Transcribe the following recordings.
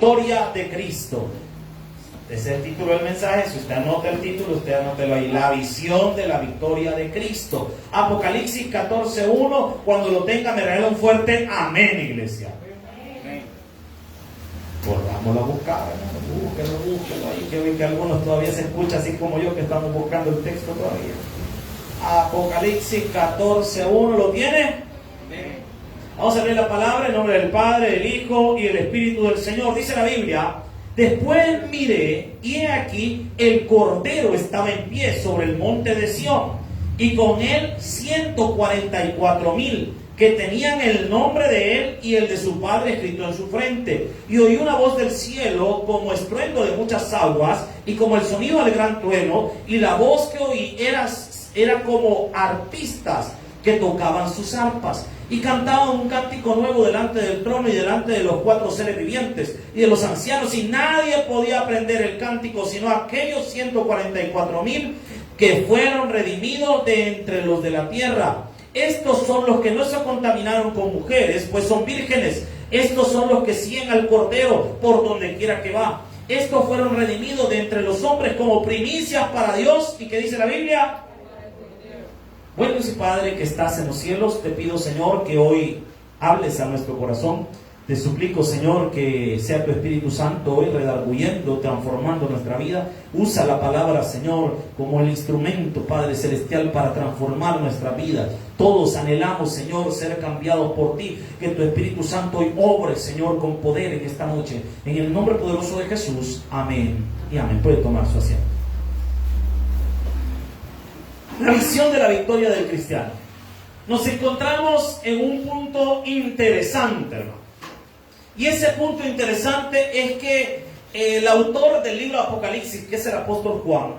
victoria de Cristo. Ese es el título del mensaje. Si usted anota el título, usted anótelo ahí. La visión de la victoria de Cristo. Apocalipsis 14:1. Cuando lo tenga, me regala un fuerte amén, iglesia. Volvámoslo a buscar, hermano. Búsquelo ahí. Que ven que algunos todavía se escuchan así como yo, que estamos buscando el texto todavía. Apocalipsis 14:1. ¿Lo tiene? Vamos a leer la palabra en nombre del Padre, del Hijo y del Espíritu del Señor. Dice la Biblia: después miré, y he aquí, el Cordero estaba en pie sobre el monte de Sión, y con él 144,000, que tenían el nombre de él y el de su Padre escrito en su frente. Y oí una voz del cielo como estruendo de muchas aguas, y como el sonido del gran trueno, y la voz que oí era como arpistas que tocaban sus arpas, y cantaban un cántico nuevo delante del trono y delante de los 4 seres vivientes y de los ancianos, y nadie podía aprender el cántico sino aquellos 144,000 que fueron redimidos de entre los de la tierra. Estos son los que no se contaminaron con mujeres, pues son vírgenes. Estos son los que siguen al Cordero por donde quiera que va. Estos fueron redimidos de entre los hombres como primicias para Dios. ¿Y qué dice la Biblia? Bueno, y Padre que estás en los cielos, te pido, Señor, que hoy hables a nuestro corazón. Te suplico, Señor, que sea tu Espíritu Santo hoy redarguyendo, transformando nuestra vida. Usa la palabra, Señor, como el instrumento, Padre Celestial, para transformar nuestra vida. Todos anhelamos, Señor, ser cambiados por ti. Que tu Espíritu Santo hoy obre, Señor, con poder en esta noche. En el nombre poderoso de Jesús. Amén y amén. Puede tomar su asiento. La visión de la victoria del cristiano. Nos encontramos en un punto interesante, hermano. Y ese punto interesante es que el autor del libro de Apocalipsis, que es el apóstol Juan,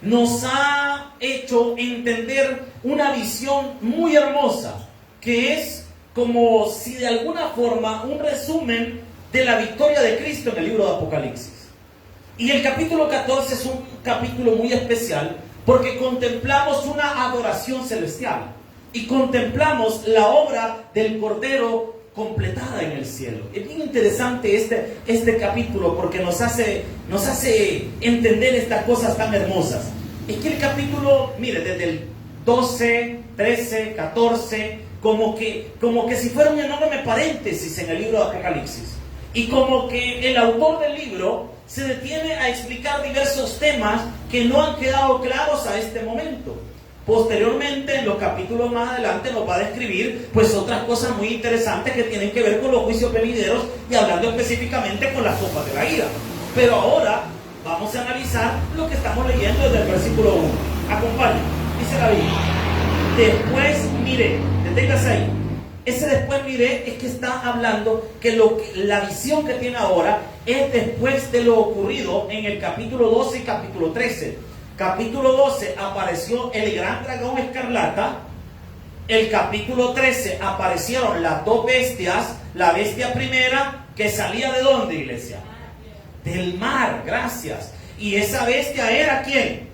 nos ha hecho entender una visión muy hermosa, que es como si de alguna forma un resumen de la victoria de Cristo en el libro de Apocalipsis. Y el capítulo 14 es un capítulo muy especial, porque contemplamos una adoración celestial y contemplamos la obra del Cordero completada en el cielo. Es bien interesante este capítulo, porque nos hace entender estas cosas tan hermosas. Es que el capítulo, mire, desde el 12, 13, 14, como que si fuera un enorme paréntesis en el libro de Apocalipsis. Y como que el autor del libro se detiene a explicar diversos temas que no han quedado claros a este momento. Posteriormente, en los capítulos más adelante, nos va a describir pues otras cosas muy interesantes que tienen que ver con los juicios venideros y hablando específicamente con las copas de la ira. Pero ahora vamos a analizar lo que estamos leyendo desde el versículo 1. Acompáñenme. Dice la Biblia: después miré. Deténgase ahí. Ese después miré es que está hablando que la visión que tiene ahora es después de lo ocurrido en el capítulo 12 y capítulo 13. Capítulo 12 apareció el gran dragón escarlata. El capítulo 13 aparecieron las 2 bestias. La bestia primera, que salía ¿de dónde, iglesia? Del mar, gracias. Y esa bestia era ¿quién?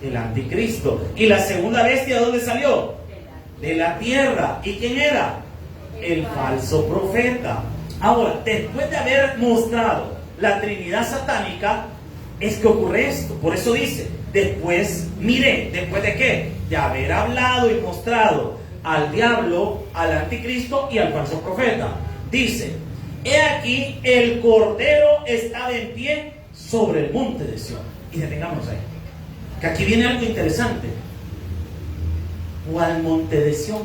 El anticristo. Y la segunda bestia, ¿de dónde salió? De la tierra. ¿Y quién era? El falso profeta. Ahora, después de haber mostrado la Trinidad satánica, es que ocurre esto. Por eso dice: después miré. ¿Después de qué? De haber hablado y mostrado al diablo, al anticristo y al falso profeta. Dice: he aquí, el Cordero estaba en pie sobre el monte de Sión. Y detengamos ahí, que aquí viene algo interesante. ¿Cuál monte de Sión?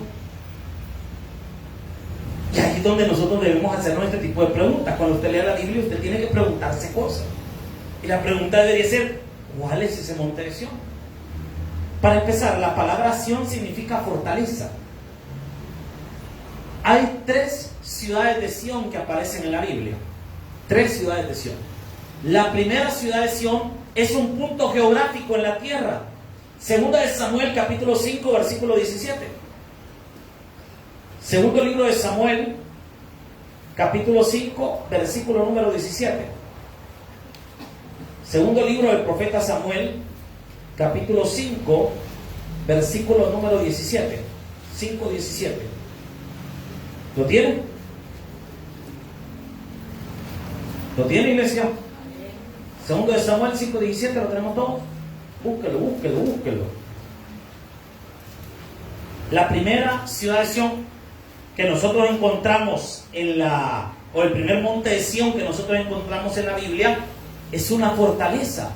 Y ahí es donde nosotros debemos hacernos este tipo de preguntas. Cuando usted lea la Biblia, usted tiene que preguntarse cosas. Y la pregunta debería ser: ¿cuál es ese monte de Sión? Para empezar, la palabra Sión significa fortaleza. Hay 3 ciudades de Sión que aparecen en la Biblia. 3 ciudades de Sión. La primera ciudad de Sión es un punto geográfico en la tierra. Segunda de Samuel, capítulo 5, versículo 17. Segundo libro de Samuel, capítulo 5, versículo número 17. Segundo libro del profeta Samuel, capítulo 5, versículo número 17. 5:17. ¿Lo tienen? ¿Lo tiene, iglesia? Segundo de Samuel 5:17, ¿lo tenemos todo? Búsquelo, búsquelo, búsquelo. La primera ciudad de Sión que nosotros encontramos o el primer monte de Sión que nosotros encontramos en la Biblia, es una fortaleza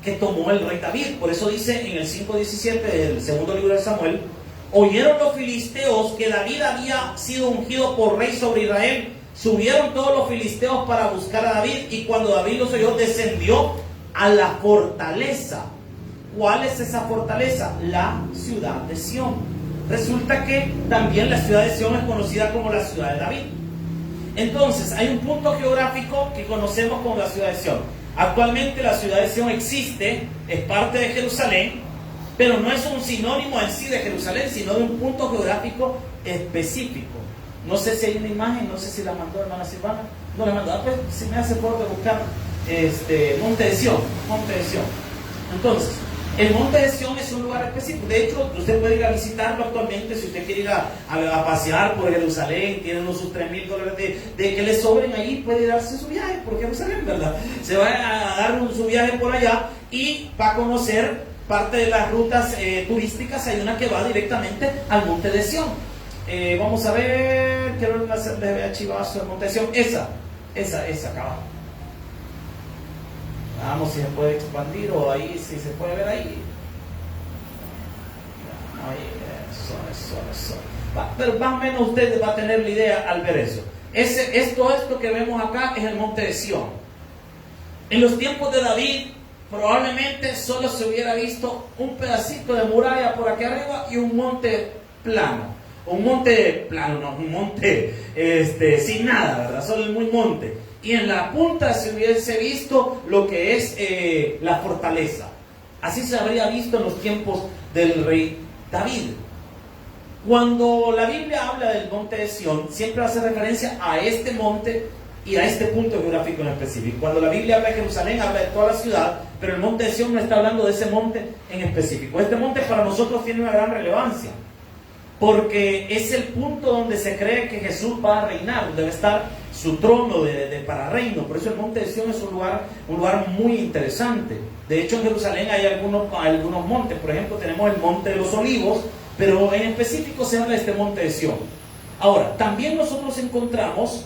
que tomó el rey David. Por eso dice en el 5:17 del segundo libro de Samuel: oyeron los filisteos que David había sido ungido por rey sobre Israel. Subieron todos los filisteos para buscar a David, y cuando David los oyó, descendió a la fortaleza. ¿Cuál es esa fortaleza? La ciudad de Sión. Resulta que también la ciudad de Sión es conocida como la ciudad de David. Entonces, hay un punto geográfico que conocemos como la ciudad de Sión. Actualmente la ciudad de Sión existe, es parte de Jerusalén, pero no es un sinónimo en sí de Jerusalén, sino de un punto geográfico específico. No sé si hay una imagen, no sé si la mandó hermana Silvana. No la mandó, pues si me hace favor de buscar Monte de Sión. Monte de Sión. Entonces, el Monte de Sión es un lugar específico. De hecho, usted puede ir a visitarlo actualmente si usted quiere ir a pasear por Jerusalén. Tiene unos sus $3,000 de que le sobren ahí, puede darse su viaje por Jerusalén, ¿verdad? Se va a dar su viaje por allá y va a conocer parte de las rutas turísticas. Hay una que va directamente al Monte de Sión. Vamos a ver, quiero hacerle vea chivazo el Monte de Sión. Esa acá abajo. Vamos si se puede expandir o ahí, si se puede ver ahí. Eso. Pero más o menos usted va a tener la idea al ver eso. Esto que vemos acá es el Monte de Sión. En los tiempos de David, probablemente solo se hubiera visto un pedacito de muralla por aquí arriba y un monte plano. Un monte plano, no, un monte sin nada, ¿verdad? Solo el muy monte. Y en la punta se hubiese visto lo que es la fortaleza. Así se habría visto en los tiempos del rey David. Cuando la Biblia habla del monte de Sión, siempre hace referencia a este monte y a este punto geográfico en específico. Cuando la Biblia habla de Jerusalén, habla de toda la ciudad, pero el monte de Sión no está hablando de ese monte en específico. Este monte para nosotros tiene una gran relevancia, porque es el punto donde se cree que Jesús va a reinar, donde debe estar su trono para reino. Por eso el Monte de Sión es un lugar muy interesante. De hecho, en Jerusalén hay algunos montes. Por ejemplo, tenemos el Monte de los Olivos, pero en específico se habla de este Monte de Sión. Ahora, también nosotros encontramos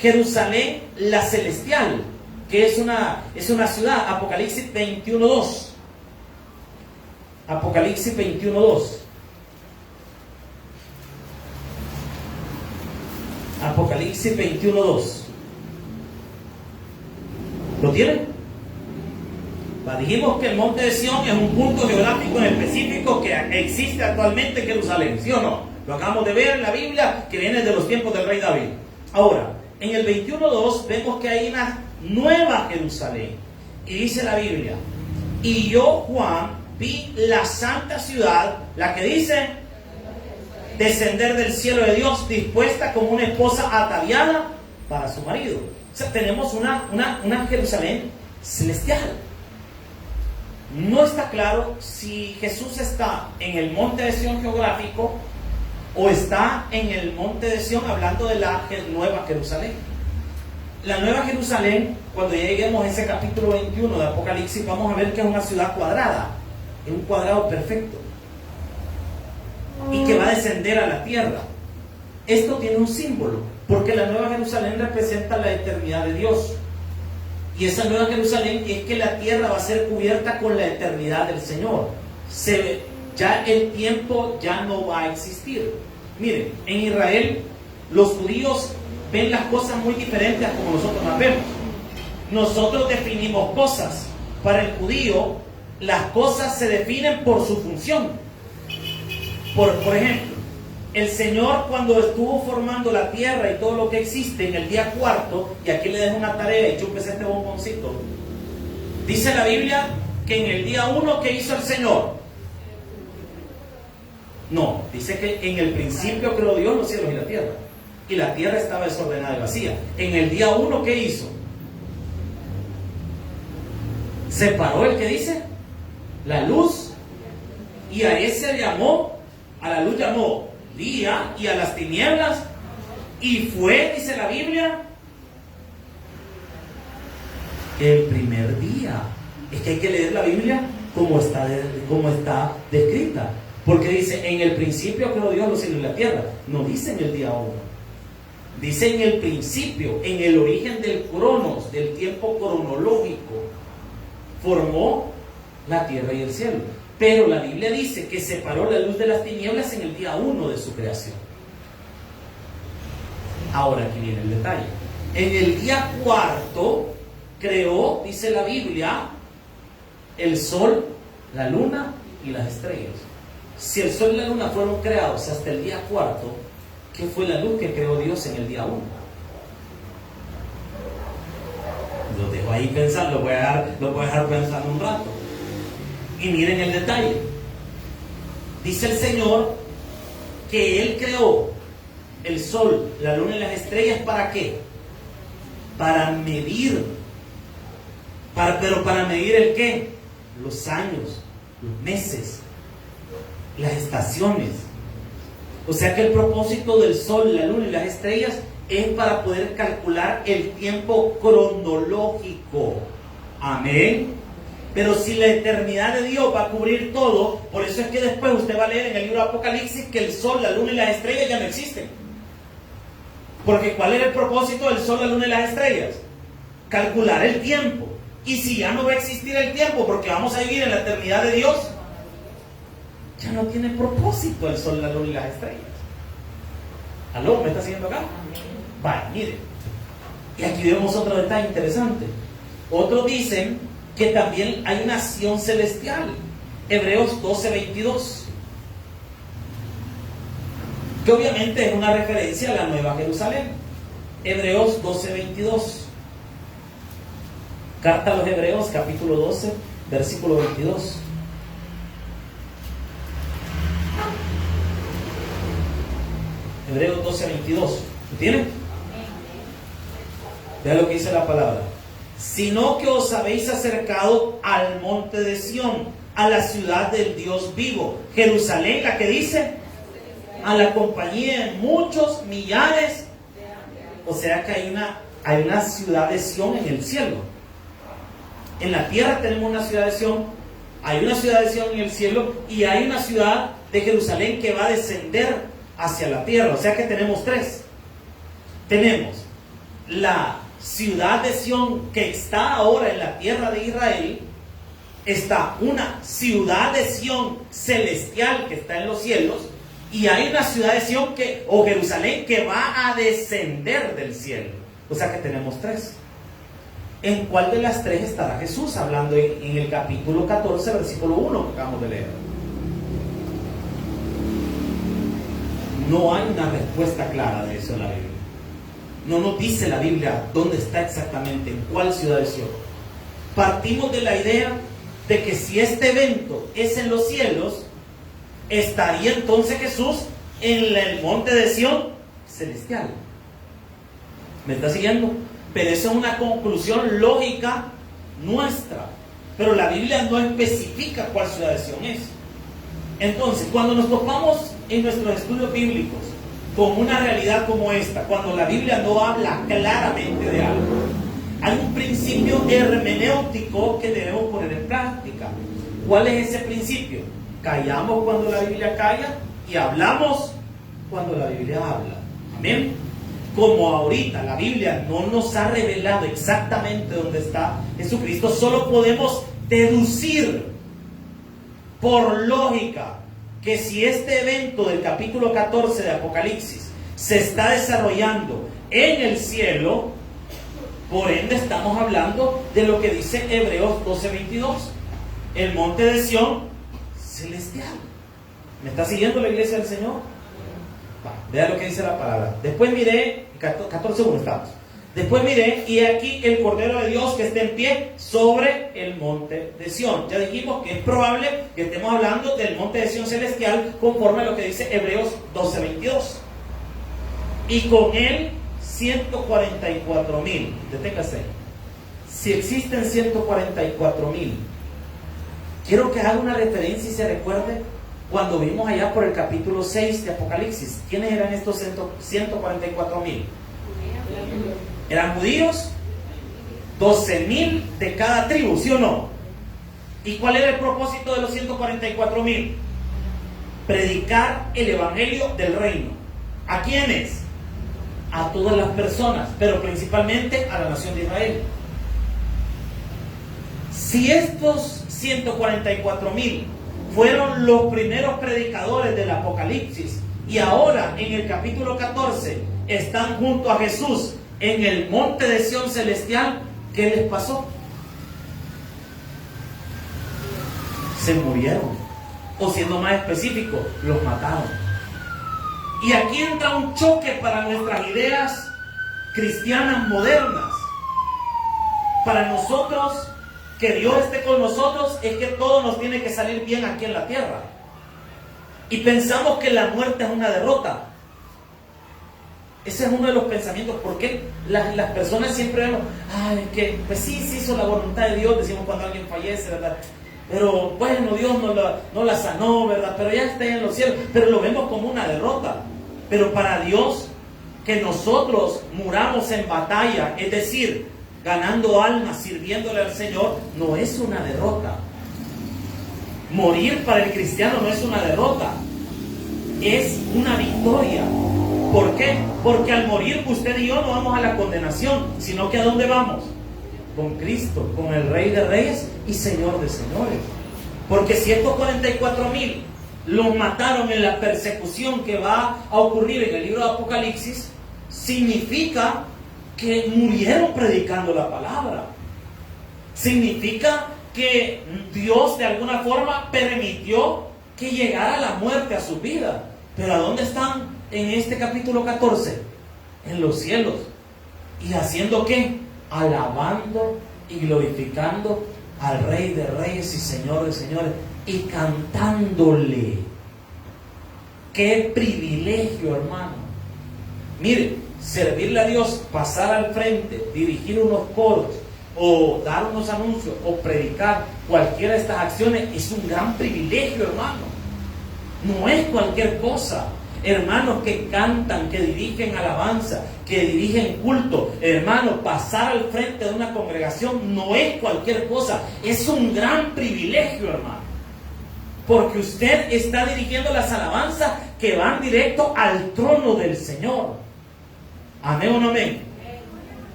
Jerusalén la celestial, que es una ciudad. Apocalipsis 21:2. Apocalipsis 21:2. Apocalipsis 21:2. ¿Lo tienen? Dijimos que el Monte de Sión es un punto geográfico en específico que existe actualmente en Jerusalén, ¿sí o no? Lo acabamos de ver en la Biblia, que viene de los tiempos del rey David. Ahora, en el 21:2 vemos que hay una nueva Jerusalén. Y dice la Biblia: y yo, Juan, vi la santa ciudad, la que dice, descender del cielo de Dios, dispuesta como una esposa ataviada para su marido. O sea, tenemos una Jerusalén celestial. No está claro si Jesús está en el Monte de Sión geográfico o está en el Monte de Sión hablando de la Nueva Jerusalén. La Nueva Jerusalén, cuando ya lleguemos a ese capítulo 21 de Apocalipsis, vamos a ver que es una ciudad cuadrada, es un cuadrado perfecto, y que va a descender a la tierra. Esto tiene un símbolo, porque la Nueva Jerusalén representa la eternidad de Dios. Y esa Nueva Jerusalén es que la tierra va a ser cubierta con la eternidad del Señor. Ya el tiempo ya no va a existir. Miren, en Israel los judíos ven las cosas muy diferentes a como nosotros las vemos. Nosotros definimos cosas. Para el judío, las cosas se definen por su función. Por ejemplo, el Señor, cuando estuvo formando la tierra y todo lo que existe en el día cuarto, y aquí le dejo una tarea y chúpese este bomboncito, dice la Biblia que en el día 1, ¿qué hizo el Señor? No, dice que en el principio creó Dios los cielos y la tierra, y la tierra estaba desordenada y vacía. En el día 1, ¿qué hizo? Separó el que dice la luz, y a ese llamó, a la luz llamó día, y a las tinieblas, y fue, dice la Biblia, El primer día. Es que hay que leer la Biblia como está descrita. Porque dice, en el principio creó Dios los cielos y la tierra. No dice en el día 1. Dice en el principio, en el origen del cronos, del tiempo cronológico. Formó la tierra y el cielo. Pero la Biblia dice que separó la luz de las tinieblas en el día 1 de su creación. Ahora aquí viene el detalle. En el día 4 creó, dice la Biblia, el sol, la luna y las estrellas. Si el sol y la luna fueron creados hasta el día 4, ¿qué fue la luz que creó Dios en el día 1? Lo dejo ahí pensando, lo voy a dejar pensando un rato. Y miren el detalle. Dice el Señor que Él creó el sol, la luna y las estrellas. ¿Para qué? Para medir. Pero para medir el qué? Los años, los meses, las estaciones. O sea que el propósito del sol, la luna y las estrellas es para poder calcular el tiempo cronológico. Amén. Pero si la eternidad de Dios va a cubrir todo, por eso es que después usted va a leer en el libro de Apocalipsis que el sol, la luna y las estrellas ya no existen. Porque ¿cuál era el propósito del sol, la luna y las estrellas? Calcular el tiempo. Y si ya no va a existir el tiempo porque vamos a vivir en la eternidad de Dios, ya no tiene propósito el sol, la luna y las estrellas. ¿Aló? ¿Me está siguiendo acá? Vaya, mire. Y aquí vemos otro detalle interesante. Otros dicen que también hay una nación celestial. Hebreos 12:22. Que obviamente es una referencia a la Nueva Jerusalén. Hebreos 12:22. Carta a los Hebreos, capítulo 12, versículo 22. Hebreos 12:22. ¿Lo tienen? Vean lo que dice la palabra. Sino que os habéis acercado al monte de Sión, a la ciudad del Dios vivo. Jerusalén, la que dice, a la compañía de muchos millares. O sea que hay una ciudad de Sión en el cielo. En la tierra tenemos una ciudad de Sión, hay una ciudad de Sión en el cielo y hay una ciudad de Jerusalén que va a descender hacia la tierra. O sea que tenemos tres. Tenemos la ciudad de Sión que está ahora en la tierra de Israel. Está una ciudad de Sión celestial que está en los cielos. Y hay una ciudad de Sión o Jerusalén que va a descender del cielo. O sea que tenemos tres. ¿En cuál de las tres estará Jesús? Hablando en el capítulo 14, versículo 1 que acabamos de leer. No hay una respuesta clara de eso en la Biblia. No nos dice la Biblia dónde está exactamente, en cuál ciudad de Sión. Partimos de la idea de que si este evento es en los cielos, estaría entonces Jesús en el monte de Sión celestial. ¿Me está siguiendo? Pero eso es una conclusión lógica nuestra. Pero la Biblia no especifica cuál ciudad de Sión es. Entonces, cuando nos topamos en nuestros estudios bíblicos con una realidad como esta, cuando la Biblia no habla claramente de algo, hay un principio hermenéutico que debemos poner en práctica. ¿Cuál es ese principio? Callamos cuando la Biblia calla y hablamos cuando la Biblia habla. Amén. Como ahorita la Biblia no nos ha revelado exactamente dónde está Jesucristo, solo podemos deducir por lógica que si este evento del capítulo 14 de Apocalipsis se está desarrollando en el cielo, por ende estamos hablando de lo que dice Hebreos 12:22, el monte de Sión celestial. ¿Me está siguiendo la iglesia del Señor? Vea lo que dice la palabra. Después miré, 14:1 estamos. Después miré, y aquí el Cordero de Dios que está en pie sobre el monte de Sión. Ya dijimos que es probable que estemos hablando del monte de Sión celestial conforme a lo que dice Hebreos 12:22. Y con él 144,000. Deténgase. Si existen 144,000, quiero que haga una referencia y se recuerde cuando vimos allá por el capítulo 6 de Apocalipsis. ¿Quiénes eran estos 144,000? ¿Eran judíos? 12,000 de cada tribu, ¿sí o no? ¿Y cuál era el propósito de los 144,000? Predicar el evangelio del reino. ¿A quiénes? A todas las personas, pero principalmente a la nación de Israel. Si estos 144,000 fueron los primeros predicadores del Apocalipsis y ahora en el capítulo 14 están junto a Jesús en el monte de Sión celestial, ¿qué les pasó? Se murieron, o siendo más específico, los mataron. Y aquí entra un choque para nuestras ideas cristianas modernas. Para nosotros, que Dios esté con nosotros, es que todo nos tiene que salir bien aquí en la tierra. Y pensamos que la muerte es una derrota. Ese es uno de los pensamientos. ¿Por qué las personas siempre vemos, que pues sí, se hizo la voluntad de Dios? Decimos cuando alguien fallece, ¿verdad? Pero bueno, Dios no la sanó, ¿verdad? Pero ya está en los cielos. Pero lo vemos como una derrota. Pero para Dios, que nosotros muramos en batalla, es decir, ganando almas, sirviéndole al Señor, no es una derrota. Morir para el cristiano no es una derrota, es una victoria. ¿Por qué? Porque al morir usted y yo no vamos a la condenación, sino que ¿a dónde vamos? Con Cristo, con el Rey de Reyes y Señor de Señores. Porque si estos 44,000 los mataron en la persecución que va a ocurrir en el libro de Apocalipsis, significa que murieron predicando la palabra. Significa que Dios de alguna forma permitió que llegara la muerte a su vida. Pero ¿a dónde están en este capítulo 14? En los cielos. ¿Y haciendo qué? Alabando y glorificando al Rey de Reyes y Señor de Señores, y cantándole. ¡Qué privilegio, hermano! Mire, servirle a Dios, pasar al frente, dirigir unos coros, o dar unos anuncios, o predicar, cualquiera de estas acciones es un gran privilegio, hermano. No es cualquier cosa. Hermanos que cantan, que dirigen alabanza, que dirigen culto, hermanos, pasar al frente de una congregación no es cualquier cosa, es un gran privilegio, hermano. Porque usted está dirigiendo las alabanzas que van directo al trono del Señor. ¿Amén o no amén?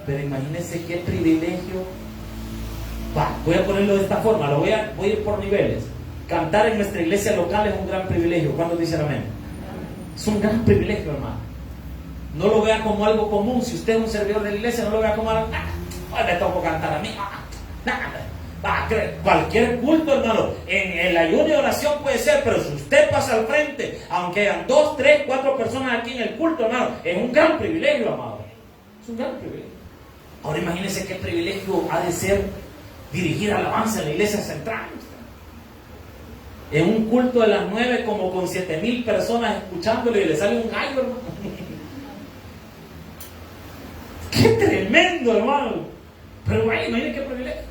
Pero imagínense qué privilegio. Voy a ponerlo de esta forma, voy a ir por niveles. Cantar en nuestra iglesia local es un gran privilegio. ¿Cuántos dicen amén? Es un gran privilegio, hermano. No lo vea como algo común. Si usted es un servidor de la iglesia, no lo vea como algo, me toco cantar a mí. Cualquier culto, hermano, en el ayuno y oración puede ser, pero si usted pasa al frente, aunque hayan 2, 3, 4 personas aquí en el culto, hermano, es un gran privilegio, amado. Es un gran privilegio. Ahora imagínense qué privilegio ha de ser dirigir alabanza en la iglesia central. En un culto de las 9, como con 7,000 personas escuchándole, y le sale un gallo, hermano. ¡Qué tremendo, hermano! Pero imagínense qué privilegio.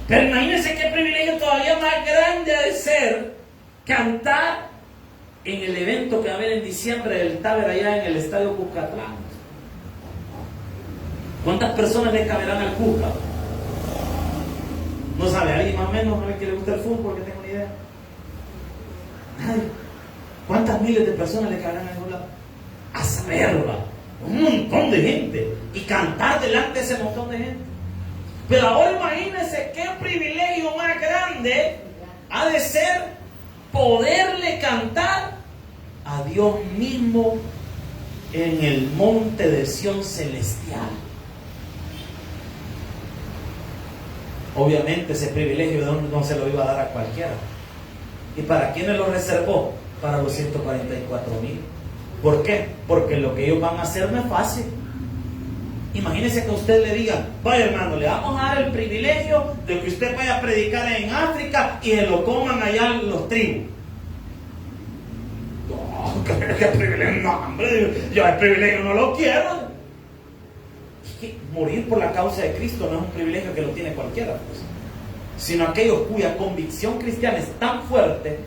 Pero imagínense qué privilegio todavía más grande ha de ser cantar en el evento que va a haber en diciembre del Taber allá en el estadio Cuscatlán. ¿Cuántas personas le caberán al Cusca? No sabe, alguien más o menos, no le quiere gustar el fútbol, porque tengo una idea. Nadie. ¿Cuántas miles de personas le caberán a algún lado? A saberla. Un montón de gente. Y cantar delante de ese montón de gente. Pero ahora imagínense qué privilegio más grande ha de ser poderle cantar a Dios mismo en el monte de Sión celestial. Obviamente ese privilegio no se lo iba a dar a cualquiera. ¿Y para quiénes lo reservó? Para los 144,000. ¿Por qué? Porque lo que ellos van a hacer no es fácil. Imagínense que a usted le digan, vaya hermano, le vamos a dar el privilegio de que usted vaya a predicar en África y se lo coman allá los tribus. No, qué privilegio, no, hombre, yo el privilegio no lo quiero. Es que morir por la causa de Cristo no es un privilegio que lo tiene cualquiera, pues, sino aquellos cuya convicción cristiana es tan fuerte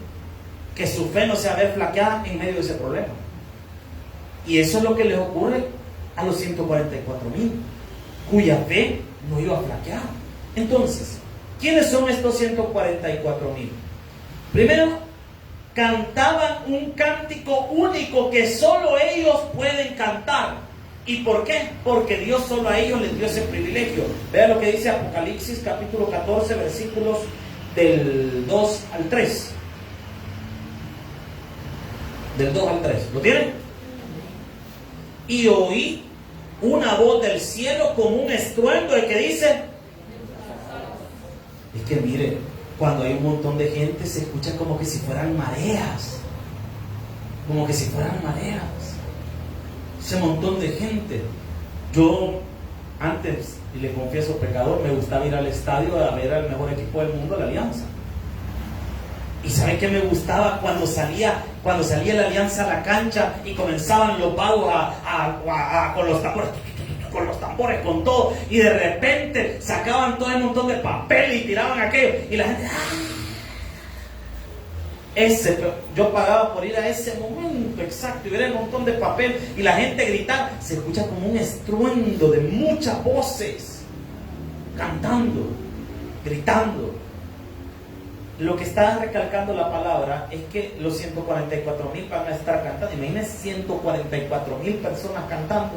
que su fe no se va a ver flaqueada en medio de ese problema. Y eso es lo que les ocurre a los 144,000. cuya fe no iba a flaquear. Entonces, ¿quiénes son estos 144,000? Primero, cantaban un cántico único que solo ellos pueden cantar. ¿Y por qué? Porque Dios solo a ellos les dio ese privilegio. Vean lo que dice Apocalipsis capítulo 14, versículos del 2 al 3. Del 2 al 3. ¿Lo tienen? Y oí una voz del cielo como un estruendo de que dice... Es que mire, cuando hay un montón de gente se escucha como que si fueran mareas. Como que si fueran mareas. Ese montón de gente. Yo antes, y le confieso pecador, me gustaba ir al estadio a ver al mejor equipo del mundo, la Alianza. Y ¿sabe qué me gustaba? Cuando salía la Alianza a la cancha y comenzaban los vagos con los tambores, con todo, y de repente sacaban todo el montón de papel y tiraban aquello, y la gente... yo pagaba por ir a ese momento exacto y ver el montón de papel y la gente gritar. Se escucha como un estruendo de muchas voces cantando, gritando. Lo que está recalcando la palabra es que los 144,000 van a estar cantando. Imagínense 144,000 personas cantando.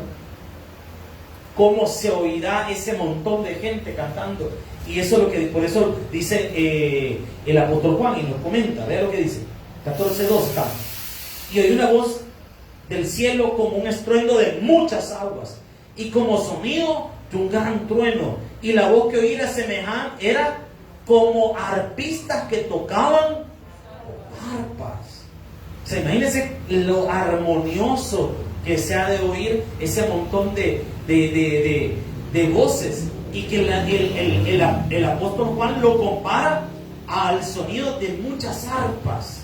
¿Cómo se oirá ese montón de gente cantando? Y eso es lo que, por eso dice el apóstol Juan y nos comenta. Vea lo que dice 14:2. Y oí una voz del cielo como un estruendo de muchas aguas y como sonido de un gran trueno, y la voz que oí era como arpistas que tocaban arpas. O sea, imagínense lo armonioso que se ha de oír ese montón de voces, y que el apóstol Juan lo compara al sonido de muchas arpas.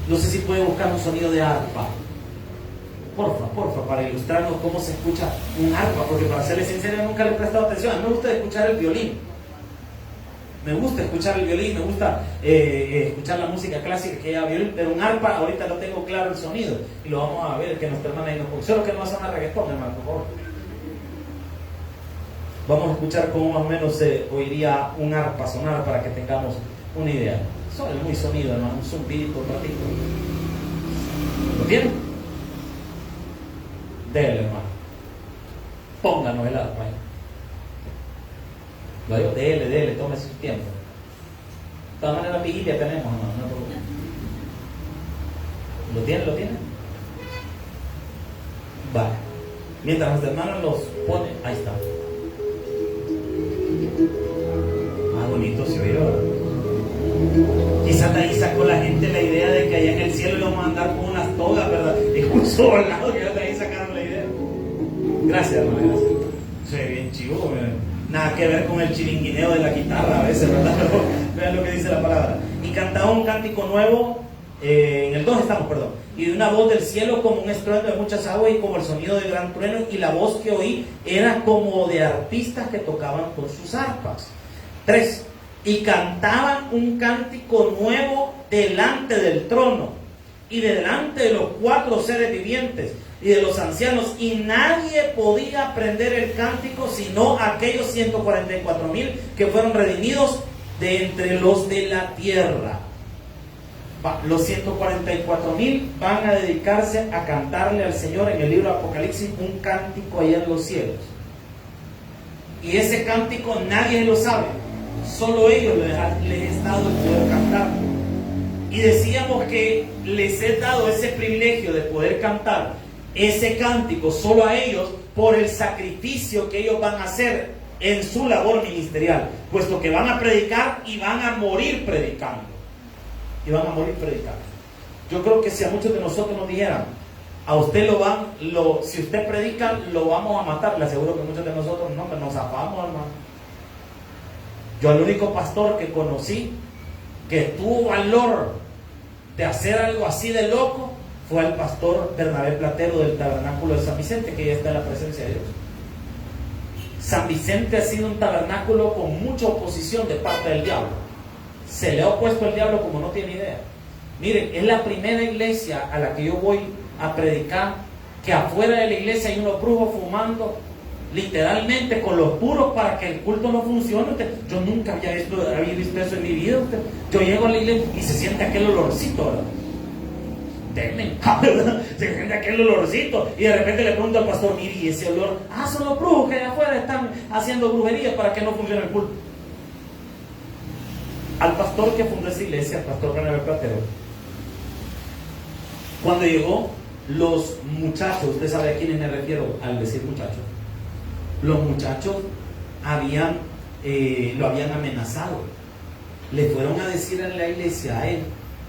No sé si puede buscar un sonido de arpa, porfa, para ilustrarnos cómo se escucha un arpa, porque para serles sincero nunca le he prestado atención. A mí me gusta escuchar el violín. Me gusta escuchar el violín, me gusta escuchar la música clásica que lleva violín, pero un arpa ahorita no tengo claro el sonido, y lo vamos a ver, que nuestra hermana ahí nos puso. Solo que no va a sonar reggaetón, hermano, por favor. Vamos a escuchar cómo más o menos se oiría un arpa sonar para que tengamos una idea. Eso es muy sonido, hermano, un zumbidito, un ratito. ¿Lo tienen? Dele, hermano. Pónganos el arpa ahí. Lo digo, dele, tome su tiempo. De todas maneras, piguilla tenemos, hermano, no problema. ¿Lo tienen? Vale. Mientras los hermanos los ponen, ahí está. Bonito se oye, ¿verdad? Quizás de ahí sacó la gente la idea de que allá en el cielo lo vamos a andar con unas togas, ¿verdad? Es un solo lado que de ahí sacaron la idea. Gracias, hermano, gracias. Se ve bien chivo, nada que ver con el chiringuineo de la guitarra a veces, ¿verdad? Pero vean lo que dice la palabra. Y cantaba un cántico nuevo, en el 2 estamos, perdón. Y de una voz del cielo como un estruendo de muchas aguas y como el sonido de gran trueno, y la voz que oí era como de artistas que tocaban con sus arpas. 3. Y cantaban un cántico nuevo delante del trono y delante de los 4 seres vivientes y de los ancianos, y nadie podía aprender el cántico sino aquellos 144,000 que fueron redimidos de entre los de la tierra. Los 144,000 van a dedicarse a cantarle al Señor en el libro de Apocalipsis un cántico allá en los cielos, y ese cántico nadie lo sabe. Solo ellos les he dado el poder cantar. Y decíamos que les he dado ese privilegio de poder cantar ese cántico solo a ellos por el sacrificio que ellos van a hacer en su labor ministerial, puesto que van a predicar y van a morir predicando. Yo creo que si a muchos de nosotros nos dijeran, a usted si usted predica, lo vamos a matar, le aseguro que muchos de nosotros no, nos zafamos, hermano. Yo el único pastor que conocí que tuvo valor de hacer algo así de loco fue el pastor Bernabé Platero del tabernáculo de San Vicente, que ya está en la presencia de Dios. San Vicente ha sido un tabernáculo con mucha oposición de parte del diablo. Se le ha opuesto el diablo como no tiene idea. Miren, es la primera iglesia a la que yo voy a predicar que afuera de la iglesia hay unos brujos fumando literalmente con los puros para que el culto no funcione. Yo nunca había visto eso en mi vida. Yo llego a la iglesia y se siente aquel olorcito, ¿verdad? Se siente aquel olorcito y de repente le pregunto al pastor, mire, ¿y ese olor? Son los brujos que allá afuera están haciendo brujería para que no funcione el culto. Al pastor que fundó esa iglesia, al pastor René Platero, cuando llegó, los muchachos, usted sabe a quiénes me refiero al decir muchachos, los muchachos lo habían amenazado. Le fueron a decir en la iglesia a él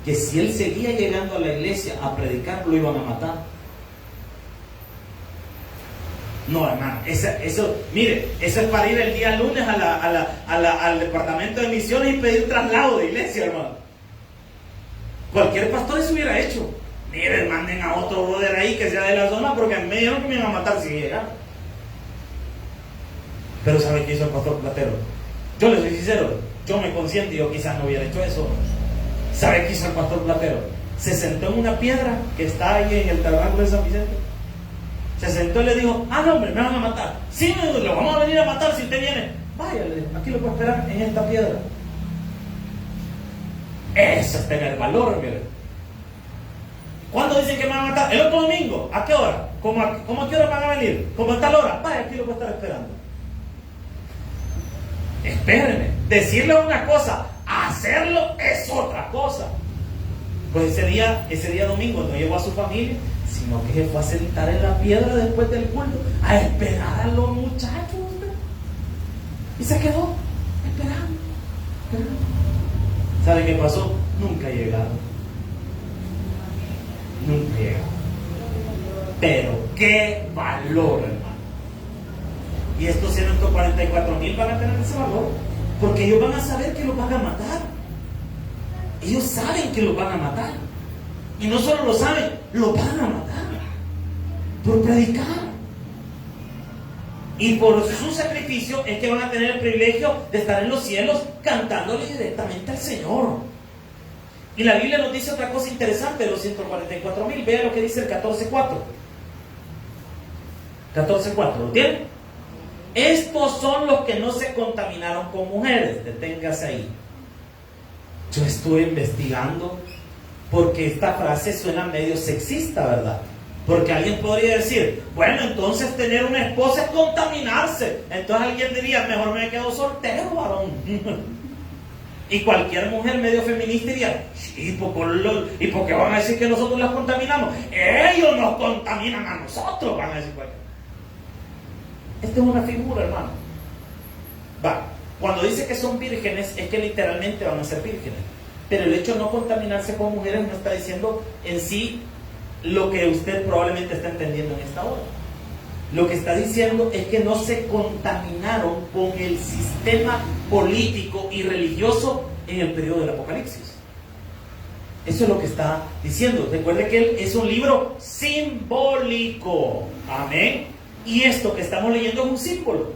que si él seguía llegando a la iglesia a predicar, lo iban a matar. No, hermano, mire, eso es para ir el día lunes al departamento de misiones y pedir traslado de iglesia, hermano. Cualquier pastor eso hubiera hecho. Mire, manden a otro brother ahí que sea de la zona, porque me dijeron que me iban a matar si llegara. Pero ¿sabe qué hizo el pastor Platero? Yo le soy sincero, yo me consiento y yo quizás no hubiera hecho eso. ¿Sabe qué hizo el pastor Platero? Se sentó en una piedra que está ahí en el tabernáculo de San Vicente. Se sentó y le dijo, no hombre, me van a matar. Sí, lo vamos a venir a matar si usted viene. Vaya, aquí lo puedo esperar en esta piedra. Eso es tener valor, mire. ¿Cuándo dicen que me van a matar? El otro domingo. ¿A qué hora? ¿Cómo a qué hora van a venir? ¿Cómo a tal hora? Vaya, aquí lo puedo estar esperando. Espérenme. Decirle una cosa, hacerlo es otra cosa. Pues ese día domingo no llevó a su familia, sino que se fue a sentar en la piedra después del culto a esperar a los muchachos. Y se quedó esperando. ¿Sabe qué pasó? Nunca llegaron. Nunca llegaron. Pero qué valor, hermano. Y estos 144,000 van a tener ese valor, porque ellos van a saber que los van a matar. Ellos saben que los van a matar. Y no solo lo saben, los van a matar por predicar. Y por su sacrificio es que van a tener el privilegio de estar en los cielos cantándole directamente al Señor. Y la Biblia nos dice otra cosa interesante de los 144,000. Vea lo que dice el 14:4. 14:4, ¿lo tienen? Estos son los que no se contaminaron con mujeres. Deténgase ahí. Yo estuve investigando porque esta frase suena medio sexista, ¿verdad? Porque alguien podría decir, bueno, entonces tener una esposa es contaminarse. Entonces alguien diría, mejor me quedo soltero, varón. Y cualquier mujer medio feminista diría, ¿y por qué van a decir que nosotros las contaminamos? Ellos nos contaminan a nosotros, van a decir cualquier. Esta es una figura, hermano. Cuando dice que son vírgenes, es que literalmente van a ser vírgenes. Pero el hecho de no contaminarse con mujeres no está diciendo en sí lo que usted probablemente está entendiendo en esta hora. Lo que está diciendo es que no se contaminaron con el sistema político y religioso en el periodo del Apocalipsis. Eso es lo que está diciendo. Recuerde que él es un libro simbólico. Amén. Y esto que estamos leyendo es un símbolo.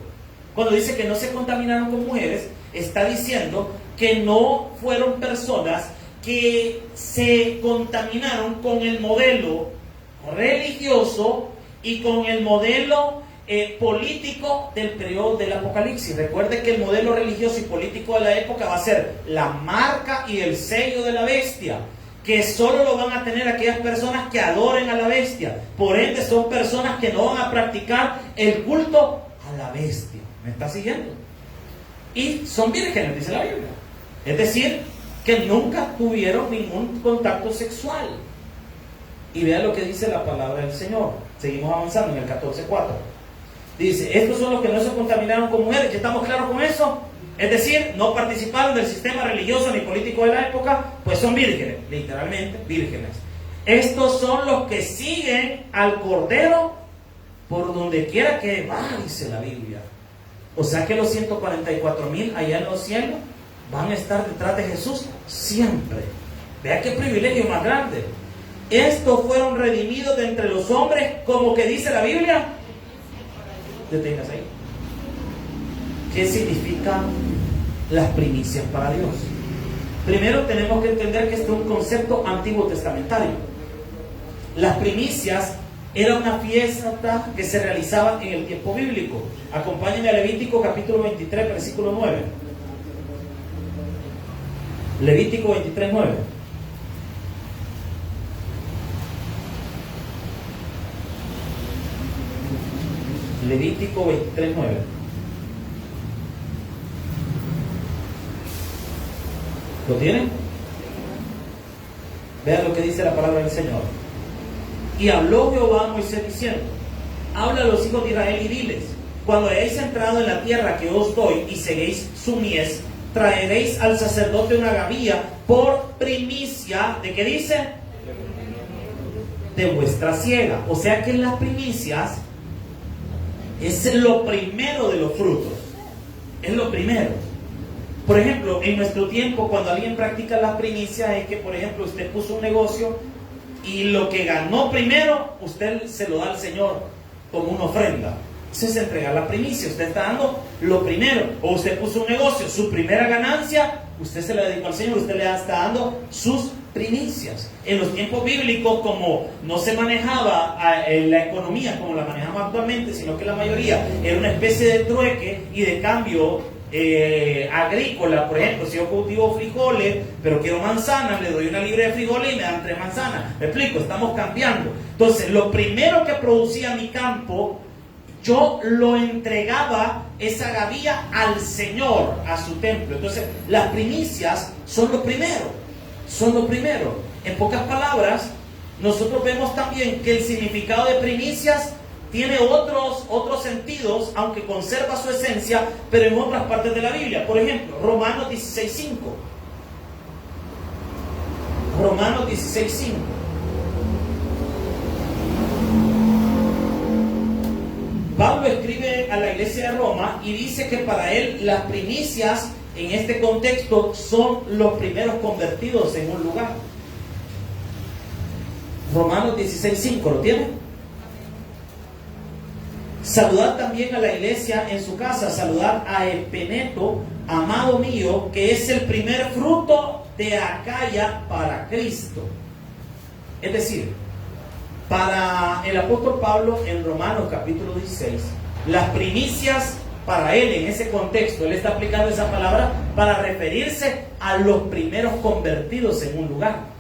Cuando dice que no se contaminaron con mujeres, está diciendo que no fueron personas que se contaminaron con el modelo religioso y con el modelo político del periodo del Apocalipsis. Recuerde que el modelo religioso y político de la época va a ser la marca y el sello de la bestia, que solo lo van a tener aquellas personas que adoren a la bestia. Por ende son personas que no van a practicar el culto a la bestia. ¿Me está siguiendo? Y son vírgenes, dice la Biblia. Es decir, que nunca tuvieron ningún contacto sexual. Y vea lo que dice la palabra del Señor. Seguimos avanzando en el 14:4. Dice, estos son los que no se contaminaron con mujeres. ¿Ya estamos claros con eso? Es decir, no participaron del sistema religioso ni político de la época, pues son vírgenes, literalmente vírgenes. Estos son los que siguen al Cordero por donde quiera que va, dice la Biblia. O sea que los 144,000 allá en los cielos van a estar detrás de Jesús siempre. Vea qué privilegio más grande. Estos fueron redimidos de entre los hombres, como que dice la Biblia. Deténgase ahí. ¿Qué significan las primicias para Dios? Primero tenemos que entender que este es un concepto antiguo testamentario. Las primicias Era una fiesta que se realizaba en el tiempo bíblico. Acompáñenme a Levítico capítulo 23, versículo 9. Levítico 23, 9. Levítico 23, 9. ¿Lo tienen? Vean lo que dice la palabra del Señor. Y habló Jehová a Moisés diciendo: habla a los hijos de Israel y diles: cuando hayáis entrado en la tierra que os doy y seguéis su mies, traeréis al sacerdote una gavilla por primicia. ¿De qué dice? De vuestra siega. O sea que las primicias es lo primero de los frutos. Es lo primero. Por ejemplo, en nuestro tiempo, cuando alguien practica las primicias, es que, por ejemplo, usted puso un negocio y lo que ganó primero, usted se lo da al Señor como una ofrenda. Eso es entregar la primicia. Usted está dando lo primero. O usted puso un negocio, su primera ganancia, usted se la dedicó al Señor, usted le está dando sus primicias. En los tiempos bíblicos, como no se manejaba la economía como la manejamos actualmente, sino que la mayoría era una especie de trueque y de cambio agrícola. Por ejemplo, si yo cultivo frijoles pero quiero manzanas, le doy una libra de frijoles y me dan 3 manzanas. Me explico, estamos cambiando. Entonces, lo primero que producía mi campo, yo lo entregaba, esa gavilla, al Señor, a su templo. Entonces, las primicias son lo primero. Son lo primero. En pocas palabras, nosotros vemos también que el significado de primicias tiene otros sentidos, aunque conserva su esencia, pero en otras partes de la Biblia. Por ejemplo, Romanos 16:5. Romanos 16:5. Pablo escribe a la iglesia de Roma y dice que para él las primicias en este contexto son los primeros convertidos en un lugar. Romanos 16:5, ¿lo tienen? Saludad también a la iglesia en su casa. Saludad a Epeneto, amado mío, que es el primer fruto de Acaya para Cristo. Es decir, para el apóstol Pablo en Romanos capítulo 16, las primicias para él en ese contexto, él está aplicando esa palabra para referirse a los primeros convertidos en un lugar.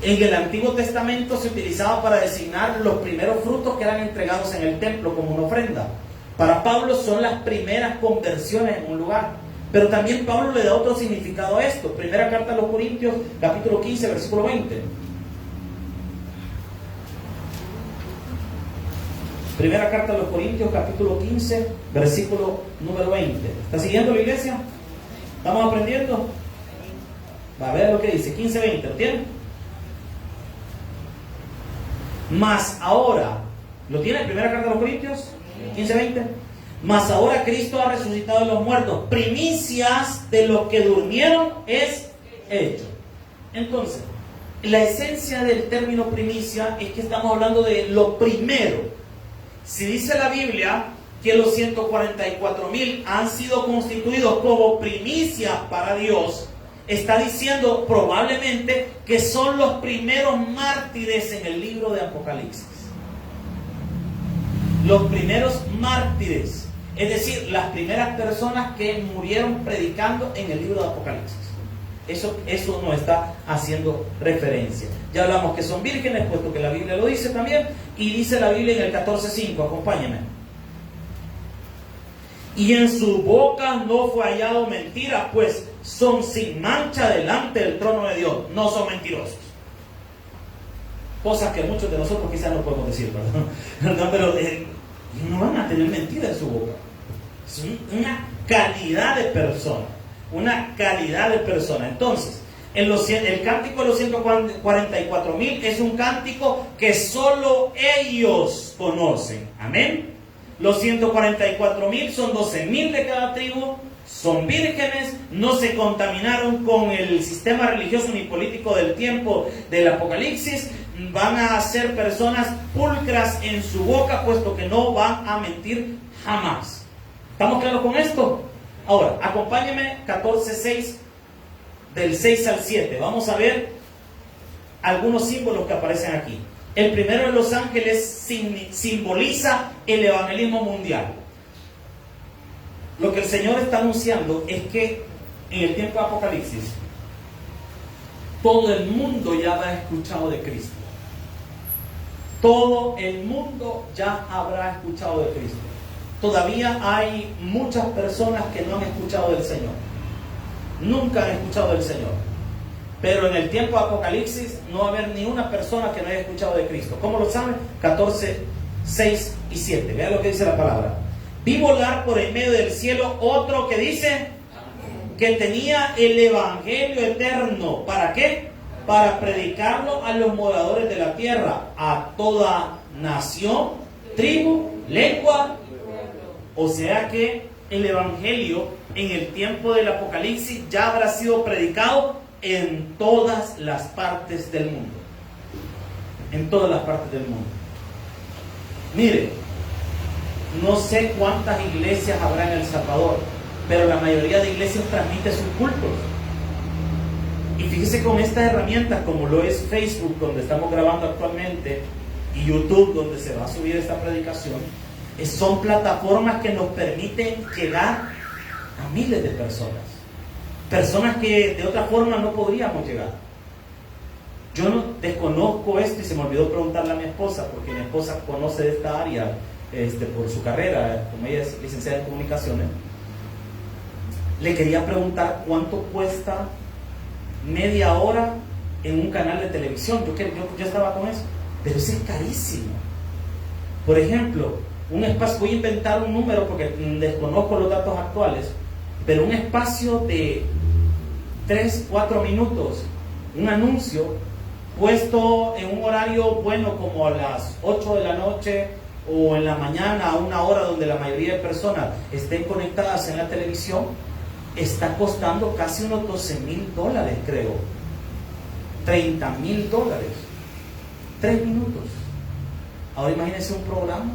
En el Antiguo Testamento se utilizaba para designar los primeros frutos que eran entregados en el templo como una ofrenda. Para Pablo son las primeras conversiones en un lugar. Pero también Pablo le da otro significado a esto. Primera carta a los Corintios, capítulo 15, versículo 20. Primera carta a los Corintios, capítulo 15, versículo número 20. ¿Está siguiendo la iglesia? ¿Estamos aprendiendo? Va a ver lo que dice, 15:20, ¿lo tienen? Mas ahora, ¿lo tiene? Primera carta a los Corintios, 15:20. Mas ahora Cristo ha resucitado de los muertos, primicias de los que durmieron es hecho. Entonces, la esencia del término primicia es que estamos hablando de lo primero. Si dice la Biblia que los 144,000 han sido constituidos como primicias para Dios, está diciendo probablemente que son los primeros mártires en el libro de Apocalipsis. Los primeros mártires, es decir, las primeras personas que murieron predicando en el libro de Apocalipsis. Eso no está haciendo referencia. Ya hablamos que son vírgenes, puesto que la Biblia lo dice también, y dice la Biblia en el 14:5, acompáñenme. Y en su boca no fue hallado mentira, pues son sin mancha delante del trono de Dios. No son mentirosos. Cosas que muchos de nosotros quizás no podemos decir, ¿verdad? Pero no van a tener mentira en su boca. Es una calidad de persona. Una calidad de persona. Entonces, el cántico de los 144,000 es un cántico que solo ellos conocen. Amén. Los 144,000 son 12,000 de cada tribu, son vírgenes, no se contaminaron con el sistema religioso ni político del tiempo del Apocalipsis, van a ser personas pulcras en su boca, puesto que no van a mentir jamás. ¿Estamos claros con esto? Ahora, acompáñenme 14:6, del 6 al 7. Vamos a ver algunos símbolos que aparecen aquí. El primero de los ángeles simboliza el evangelismo mundial. Lo que el Señor está anunciando es que en el tiempo de Apocalipsis, todo el mundo ya habrá escuchado de Cristo. Todo el mundo ya habrá escuchado de Cristo. Todavía hay muchas personas que no han escuchado del Señor. Nunca han escuchado del Señor. Pero en el tiempo de Apocalipsis no va a haber ni una persona que no haya escuchado de Cristo. ¿Cómo lo saben? 14, 6 y 7. Vean lo que dice la palabra. Vi volar por en medio del cielo otro que dice que tenía el evangelio eterno. ¿Para qué? Para predicarlo a los moradores de la tierra, a toda nación, tribu, lengua. O sea que el evangelio en el tiempo del Apocalipsis ya habrá sido predicado en todas las partes del mundo. En todas las partes del mundo. Mire, no sé cuántas iglesias habrá en El Salvador, pero la mayoría de iglesias transmite sus cultos. Y fíjese, con estas herramientas como lo es Facebook, donde estamos grabando actualmente, y YouTube, donde se va a subir esta predicación, son plataformas que nos permiten llegar a miles de personas. Personas que de otra forma no podríamos llegar. Yo no desconozco esto y se me olvidó preguntarle a mi esposa, porque mi esposa conoce de esta área por su carrera, como ella es licenciada en comunicaciones. Le quería preguntar cuánto cuesta media hora en un canal de televisión. Yo estaba con eso, pero eso es carísimo. Por ejemplo, un espacio, voy a inventar un número porque desconozco los datos actuales, pero un espacio de 3, 4 minutos, un anuncio puesto en un horario bueno como a las 8 de la noche o en la mañana, a una hora donde la mayoría de personas estén conectadas en la televisión, está costando casi unos $12,000, creo, $30,000, 3 minutos. Ahora imagínense un programa.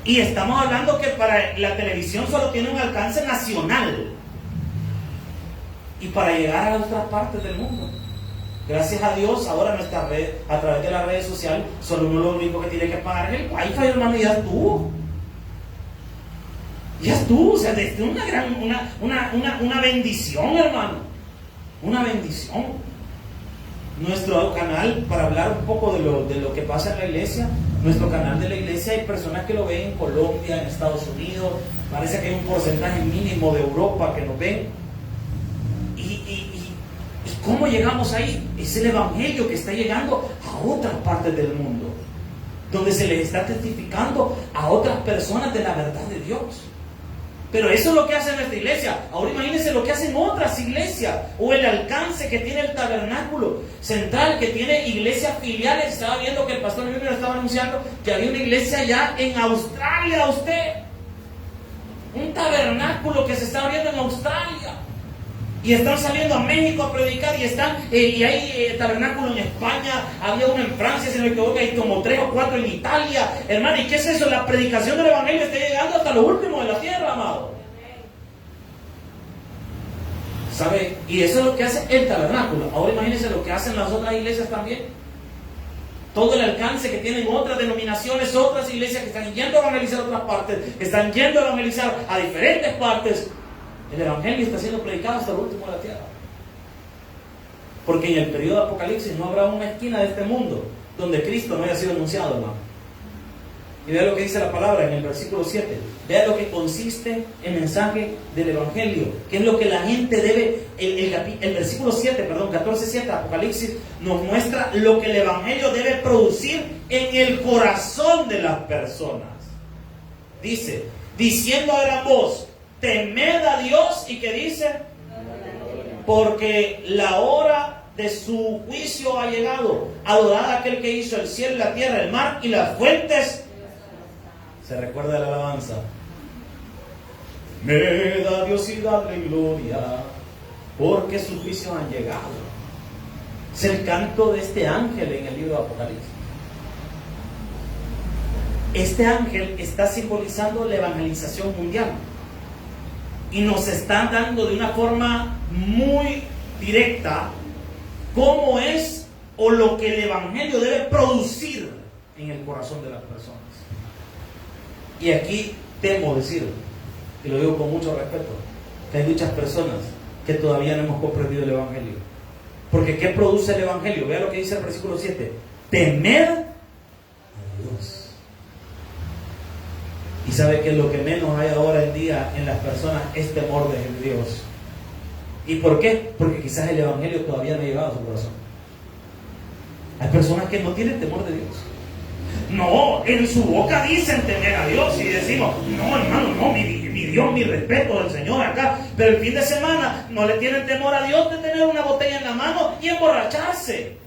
Y estamos hablando que para la televisión solo tiene un alcance nacional. Y para llegar a otras partes del mundo. Gracias a Dios, ahora nuestra red, a través de las redes sociales, solo uno lo único que tiene que pagar es el wifi, hermano, y ya estuvo. Ya estuvo, o sea, es una bendición, hermano. Una bendición. Nuestro canal, para hablar un poco de lo que pasa en la iglesia, nuestro canal de la iglesia, hay personas que lo ven en Colombia, en Estados Unidos, parece que hay un porcentaje mínimo de Europa que nos ven. ¿Y cómo llegamos ahí? Es el evangelio que está llegando a otras partes del mundo, donde se les está testificando a otras personas de la verdad de Dios. Pero eso es lo que hace nuestra iglesia. Ahora imagínense lo que hacen otras iglesias, o el alcance que tiene el tabernáculo central, que tiene iglesias filiales. Estaba viendo que el pastor Junior estaba anunciando que había una iglesia ya en Australia, un tabernáculo que se está abriendo en Australia. Y están saliendo a México a predicar, y hay tabernáculo en España, había uno en Francia, si no me equivoco, hay como 3 o 4 en Italia. Hermano, ¿y qué es eso? La predicación del evangelio está llegando hasta lo último de la tierra, amado. ¿Sabe? Y eso es lo que hace el tabernáculo. Ahora imagínense lo que hacen las otras iglesias también. Todo el alcance que tienen otras denominaciones, otras iglesias que están yendo a evangelizar a otras partes, que están yendo a evangelizar a diferentes partes. El evangelio está siendo predicado hasta el último de la tierra. Porque en el periodo de Apocalipsis no habrá una esquina de este mundo donde Cristo no haya sido anunciado, hermano. Y vea lo que dice la palabra en el versículo 7. Vea lo que consiste el mensaje del evangelio. Que es lo que la gente debe. El versículo 7, 14:7 Apocalipsis nos muestra lo que el evangelio debe producir en el corazón de las personas. Dice, diciendo a gran voz: temed a Dios. ¿Y qué dice? Porque la hora de su juicio ha llegado. Adorad a aquel que hizo el cielo, la tierra, el mar y las fuentes. Se recuerda la alabanza. Temed a Dios y dadle gloria, porque sus juicios han llegado. Es el canto de este ángel en el libro de Apocalipsis. Este ángel está simbolizando la evangelización mundial. Y nos está dando de una forma muy directa cómo es o lo que el Evangelio debe producir en el corazón de las personas. Y aquí temo decir, y lo digo con mucho respeto, que hay muchas personas que todavía no hemos comprendido el Evangelio. Porque ¿qué produce el Evangelio? Vea lo que dice el versículo 7. Temer a Dios. Y sabe que lo que menos hay ahora en día en las personas es temor de Dios. ¿Y por qué? Porque quizás el Evangelio todavía no ha llegado a su corazón. Hay personas que no tienen temor de Dios. No, en su boca dicen temer a Dios y decimos, no hermano, no, mi Dios, mi respeto del Señor acá, pero el fin de semana no le tienen temor a Dios de tener una botella en la mano y emborracharse.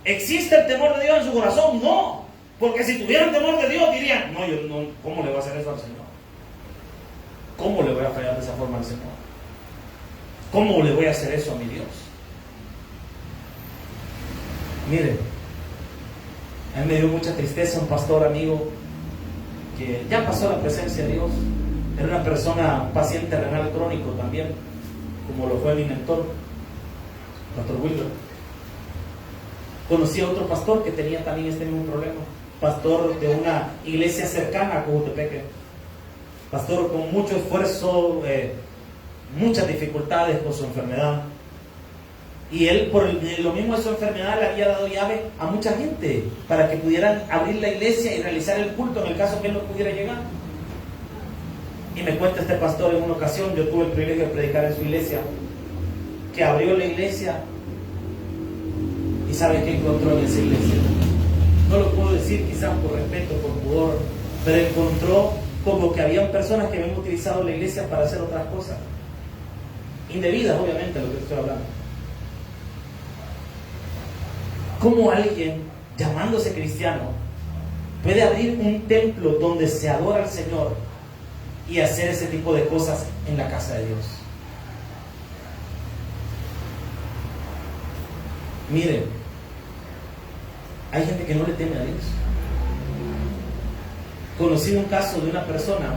¿Existe el temor de Dios en su corazón? No, porque si tuvieran temor de Dios dirían, no, yo no, ¿cómo le voy a hacer eso al Señor? ¿Cómo le voy a fallar de esa forma al Señor? ¿Cómo le voy a hacer eso a mi Dios? Mire, a mí me dio mucha tristeza un pastor amigo que ya pasó la presencia de Dios. Era una persona, un paciente renal crónico también, como lo fue mi mentor, Pastor Wilber. Conocí a otro pastor que tenía también este mismo problema, pastor de una iglesia cercana a Cojutepeque, pastor con mucho esfuerzo, muchas dificultades con su enfermedad. Y él, por lo mismo de su enfermedad, le había dado llave a mucha gente para que pudieran abrir la iglesia y realizar el culto en el caso que él no pudiera llegar. Y me cuenta este pastor en una ocasión, yo tuve el privilegio de predicar en su iglesia, que abrió la iglesia y ¿sabe qué encontró en esa iglesia? No lo puedo decir quizás por respeto, por pudor, pero encontró como que habían personas que habían utilizado la iglesia para hacer otras cosas indebidas, obviamente, lo que estoy hablando. ¿Cómo alguien, llamándose cristiano, puede abrir un templo donde se adora al Señor y hacer ese tipo de cosas en la casa de Dios? Miren, hay gente que no le teme a Dios. Conocí un caso de una persona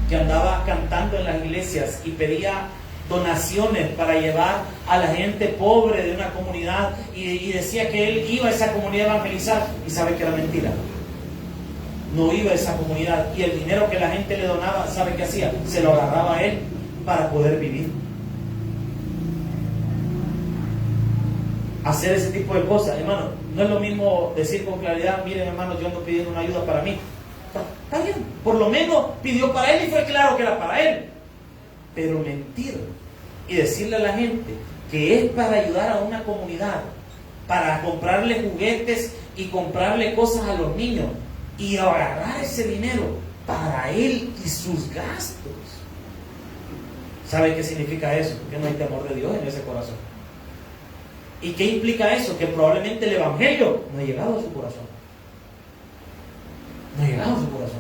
que andaba cantando en las iglesias y pedía donaciones para llevar a la gente pobre de una comunidad y decía que él iba a esa comunidad a evangelizar, y sabe que era mentira. No iba a esa comunidad, y el dinero que la gente le donaba, ¿sabe qué hacía? Se lo agarraba a él para poder vivir. Hacer ese tipo de cosas, hermano, no es lo mismo decir con claridad, miren hermano, yo ando pidiendo una ayuda para mí. Está bien, por lo menos pidió para él y fue claro que era para él. Pero mentir y decirle a la gente que es para ayudar a una comunidad, para comprarle juguetes y comprarle cosas a los niños y agarrar ese dinero para él y sus gastos. ¿Sabe qué significa eso? Que no hay temor de Dios en ese corazón. ¿Y qué implica eso? Que probablemente el Evangelio no ha llegado a su corazón. No ha llegado a su corazón.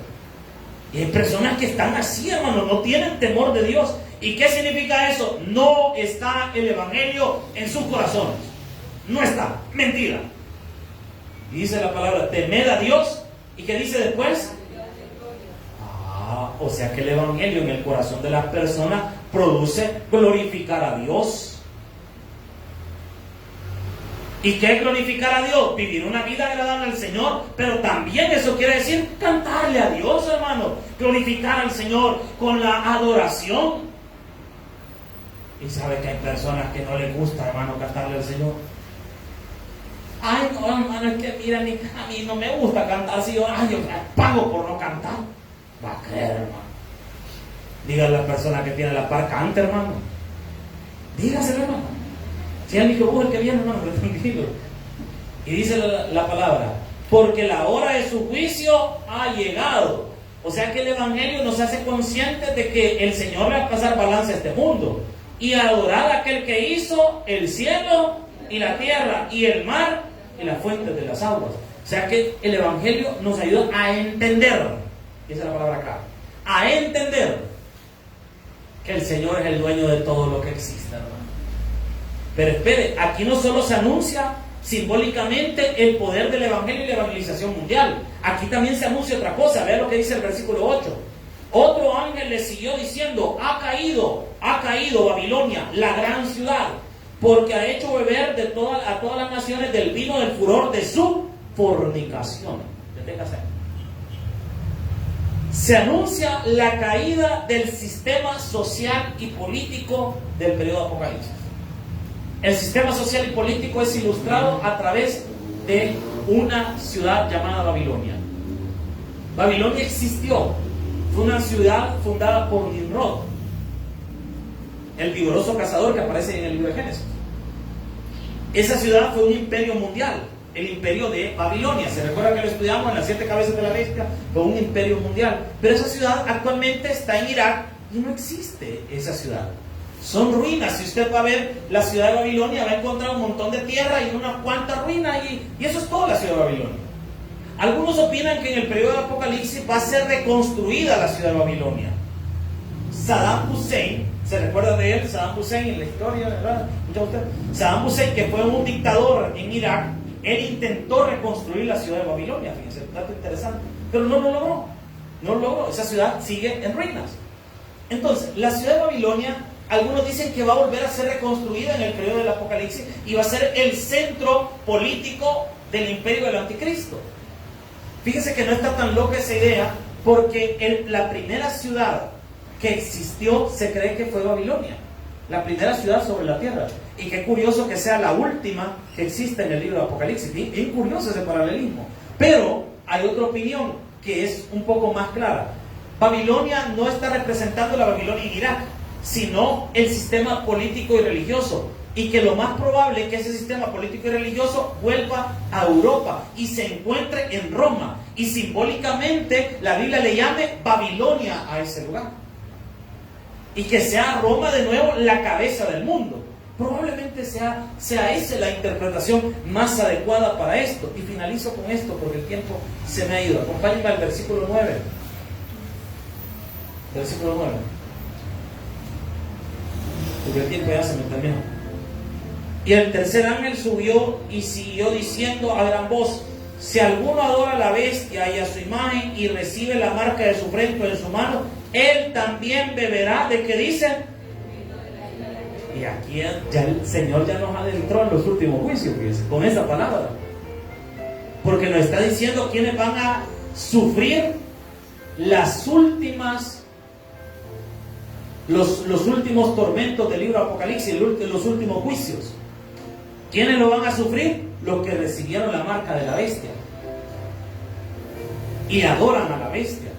Y hay personas que están así, hermano, no tienen temor de Dios. ¿Y qué significa eso? No está el Evangelio en sus corazones. No está. Mentira. Y dice la palabra, temed a Dios. ¿Y qué dice después? O sea que el Evangelio en el corazón de las personas produce glorificar a Dios. ¿Y qué es glorificar a Dios? Vivir una vida agradable al Señor, pero también eso quiere decir cantarle a Dios, hermano. Glorificar al Señor con la adoración. Y sabe que hay personas que no les gusta, hermano, cantarle al Señor. Ay, no, hermano, es que mira, a mí no me gusta cantar. Si yo pago por no cantar. Va a creer, hermano. Dígale a la persona que tiene la par, canta, hermano. Dígaselo, hermano. Si el micrófono el que viene, hermano, pero tranquilo. Y dice la palabra, porque la hora de su juicio ha llegado. O sea que el Evangelio nos hace conscientes de que el Señor va a pasar balance a este mundo y a adorar a aquel que hizo el cielo y la tierra y el mar y las fuentes de las aguas. O sea que el Evangelio nos ayuda a entender, esa es la palabra acá, a entender que el Señor es el dueño de todo lo que existe, hermano. Pero espere, aquí no solo se anuncia simbólicamente el poder del Evangelio y la evangelización mundial. Aquí también se anuncia otra cosa. Vea lo que dice el versículo 8. Otro ángel le siguió diciendo, ha caído Babilonia, la gran ciudad, porque ha hecho beber a todas las naciones del vino del furor de su fornicación. Deténgase. Se anuncia la caída del sistema social y político del periodo Apocalipsis. El sistema social y político es ilustrado a través de una ciudad llamada Babilonia. Babilonia existió. Fue una ciudad fundada por Nimrod, el vigoroso cazador que aparece en el libro de Génesis. Esa ciudad fue un imperio mundial, el imperio de Babilonia. Se recuerda que lo estudiamos en las 7 cabezas de la bestia, fue un imperio mundial. Pero esa ciudad actualmente está en Irak y no existe esa ciudad. Son ruinas. Si usted va a ver la ciudad de Babilonia, va a encontrar un montón de tierra y unas cuantas ruinas, y eso es toda la ciudad de Babilonia. Algunos opinan que en el periodo de Apocalipsis va a ser reconstruida la ciudad de Babilonia. Saddam Hussein, ¿se recuerda de él? Saddam Hussein en la historia, ¿verdad? Saddam Hussein, que fue un dictador en Irak, él intentó reconstruir la ciudad de Babilonia. Fíjense, un dato interesante. Pero no lo logró. No lo logró. Esa ciudad sigue en ruinas. Entonces, la ciudad de Babilonia, algunos dicen que va a volver a ser reconstruida en el periodo del Apocalipsis y va a ser el centro político del imperio del anticristo. Fíjense que no está tan loca esa idea, porque la primera ciudad que existió se cree que fue Babilonia, la primera ciudad sobre la tierra. Y qué curioso que sea la última que existe en el libro de Apocalipsis. Bien curioso ese paralelismo. Pero hay otra opinión que es un poco más clara. Babilonia no está representando la Babilonia en Irak, sino el sistema político y religioso. Y que lo más probable es que ese sistema político y religioso vuelva a Europa y se encuentre en Roma. Y simbólicamente la Biblia le llame Babilonia a ese lugar. Y que sea Roma de nuevo la cabeza del mundo. Probablemente sea esa la interpretación más adecuada para esto. Y finalizo con esto porque el tiempo se me ha ido. Acompáñenme al versículo 9. Versículo 9. Porque el tiempo ya se me terminó. Y el tercer ángel subió y siguió diciendo a gran voz: si alguno adora a la bestia y a su imagen y recibe la marca de su frente en su mano, él también beberá. ¿De qué dice? Y aquí ya el Señor ya nos adentró en los últimos juicios, fíjense, con esa palabra. Porque nos está diciendo quiénes van a sufrir los últimos tormentos del libro de Apocalipsis, los últimos juicios. ¿Quiénes lo van a sufrir? Los que recibieron la marca de la bestia y adoran a la bestia.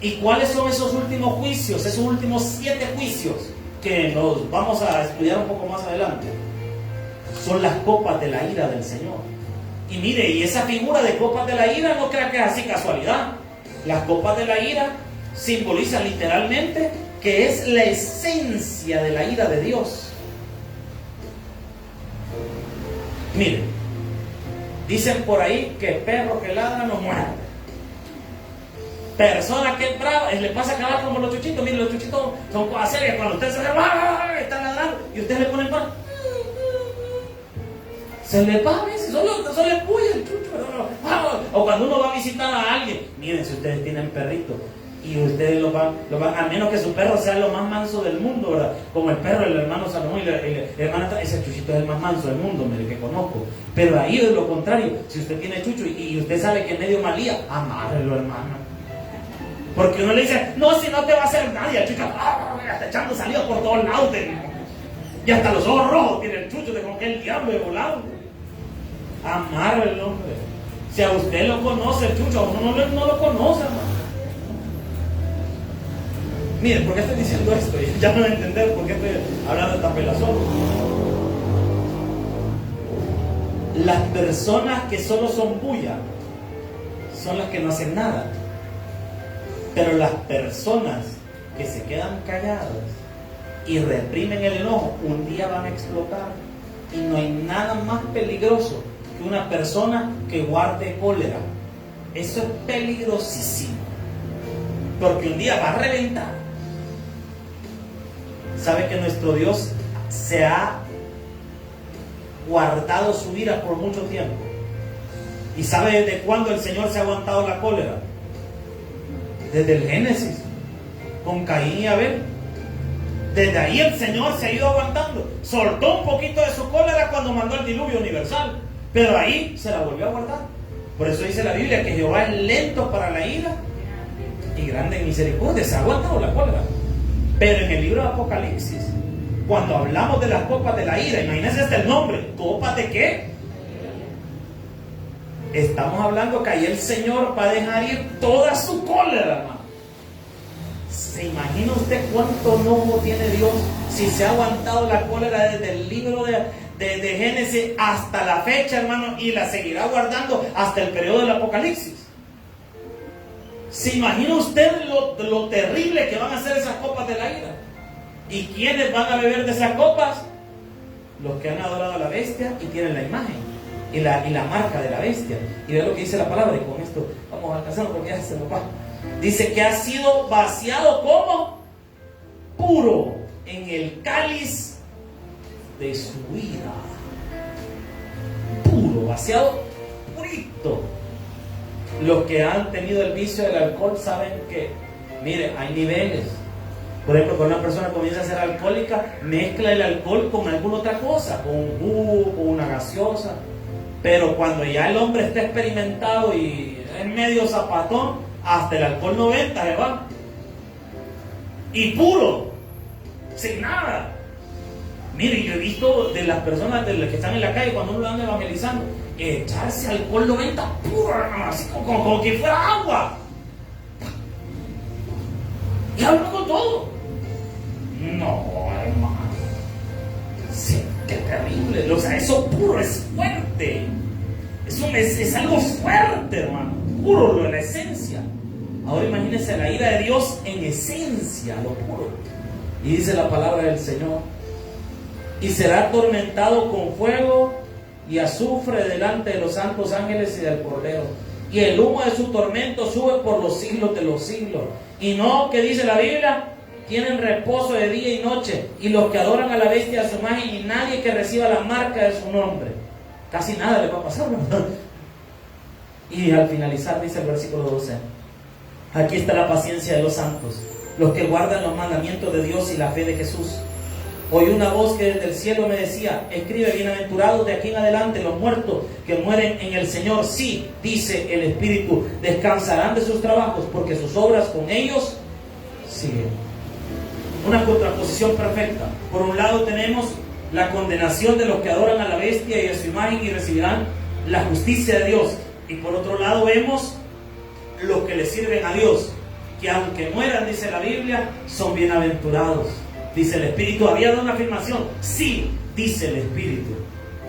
¿Y cuáles son esos últimos juicios? Esos últimos 7 juicios que nos vamos a estudiar un poco más adelante. Son las copas de la ira del Señor. Y mire, y esa figura de copas de la ira no crea que es así casualidad. Las copas de la ira simbolizan literalmente que es la esencia de la ira de Dios. Miren, dicen por ahí que perro que ladra no muerde. Persona que es brava, le pasa a acabar como los chuchitos. Miren, los chuchitos son cosas serias. Cuando usted se le están ladrando y usted le pone pan, se le va a veces, solo le puya el chucho. O cuando uno va a visitar a alguien, miren, si ustedes tienen perrito y ustedes lo van, a menos que su perro sea lo más manso del mundo, ¿verdad? Como el perro del hermano Salomón y la hermana, ese chuchito es el más manso del mundo, el que conozco. Pero ahí es lo contrario. Si usted tiene chucho y usted sabe que es medio malía, amárrelo, hermano. Porque uno le dice, no, si no te va a hacer nadie, el chucho está echando saliva por todos lados, y hasta los ojos rojos tiene el chucho, de como que el diablo de volado. Amárrelo, hombre. Si a usted lo conoce el chucho, a uno no lo conoce, hermano. Miren, ¿por qué estoy diciendo esto? Ya me van a entender por qué estoy hablando de esta pelazón. Las personas que solo son bulla son las que no hacen nada. Pero las personas que se quedan calladas y reprimen el enojo, un día van a explotar. Y no hay nada más peligroso que una persona que guarde cólera. Eso es peligrosísimo. Porque un día va a reventar. Sabe que nuestro Dios se ha guardado su ira por mucho tiempo. ¿Y sabe desde cuándo el Señor se ha aguantado la cólera? Desde el Génesis, con Caín y Abel. Desde ahí el Señor se ha ido aguantando. Soltó un poquito de su cólera cuando mandó el diluvio universal, pero ahí se la volvió a guardar. Por eso dice la Biblia que Jehová es lento para la ira y grande en misericordia. Se ha aguantado la cólera. Pero en el libro de Apocalipsis, cuando hablamos de las copas de la ira, imagínense el nombre, ¿copas de qué? Estamos hablando que ahí el Señor va a dejar ir toda su cólera, hermano. ¿Se imagina usted cuánto enojo tiene Dios si se ha aguantado la cólera desde el libro de Génesis hasta la fecha, hermano, y la seguirá guardando hasta el periodo del Apocalipsis? ¿Se imagina usted lo terrible que van a ser esas copas de la ira? ¿Y quiénes van a beber de esas copas? Los que han adorado a la bestia y tienen la imagen y la marca de la bestia. Y vean lo que dice la palabra, y con esto vamos alcanzando porque ya se nos va. Dice que ha sido vaciado como puro en el cáliz de su ira. Puro, vaciado, purito. Los que han tenido el vicio del alcohol saben que, mire, hay niveles. Por ejemplo, cuando una persona comienza a ser alcohólica, mezcla el alcohol con alguna otra cosa, con un jugo, con una gaseosa. Pero cuando ya el hombre está experimentado y es medio zapatón, hasta el alcohol 90 se va. Y puro, sin nada. Mire, yo he visto de las personas de las que están en la calle cuando uno lo anda evangelizando, echarse alcohol 90 puro, así como que fuera agua. Y hablo con todo. No, hermano. Sí, qué terrible. O sea, eso puro es fuerte. Eso es algo fuerte, hermano. Puro, lo de la esencia. Ahora imagínense la ira de Dios en esencia, lo puro. Y dice la palabra del Señor: y será atormentado con fuego y azufre delante de los santos ángeles y del Cordero. Y el humo de su tormento sube por los siglos de los siglos. Y no, que dice la Biblia, tienen reposo de día y noche, y los que adoran a la bestia a su imagen, y nadie que reciba la marca de su nombre. Casi nada le va a pasar, ¿verdad? Y al finalizar dice el versículo 12: aquí está la paciencia de los santos, los que guardan los mandamientos de Dios y la fe de Jesús. Oí una voz que desde el cielo me decía: escribe, bienaventurados de aquí en adelante los muertos que mueren en el Señor. Sí, dice el Espíritu, descansarán de sus trabajos, porque sus obras con ellos siguen. Una contraposición perfecta. Por un lado tenemos la condenación de los que adoran a la bestia y a su imagen y recibirán la justicia de Dios. Y por otro lado vemos los que le sirven a Dios, que aunque mueran, dice la Biblia, son bienaventurados. Dice el Espíritu. Había dado una afirmación. Sí, dice el Espíritu.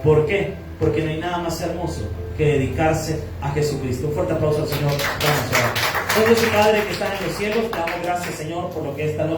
¿Por qué? Porque no hay nada más hermoso que dedicarse a Jesucristo. Un fuerte aplauso al Señor. Vamos a orar. Dios y Padre que estás en los cielos, te damos gracias, Señor, por lo que esta noche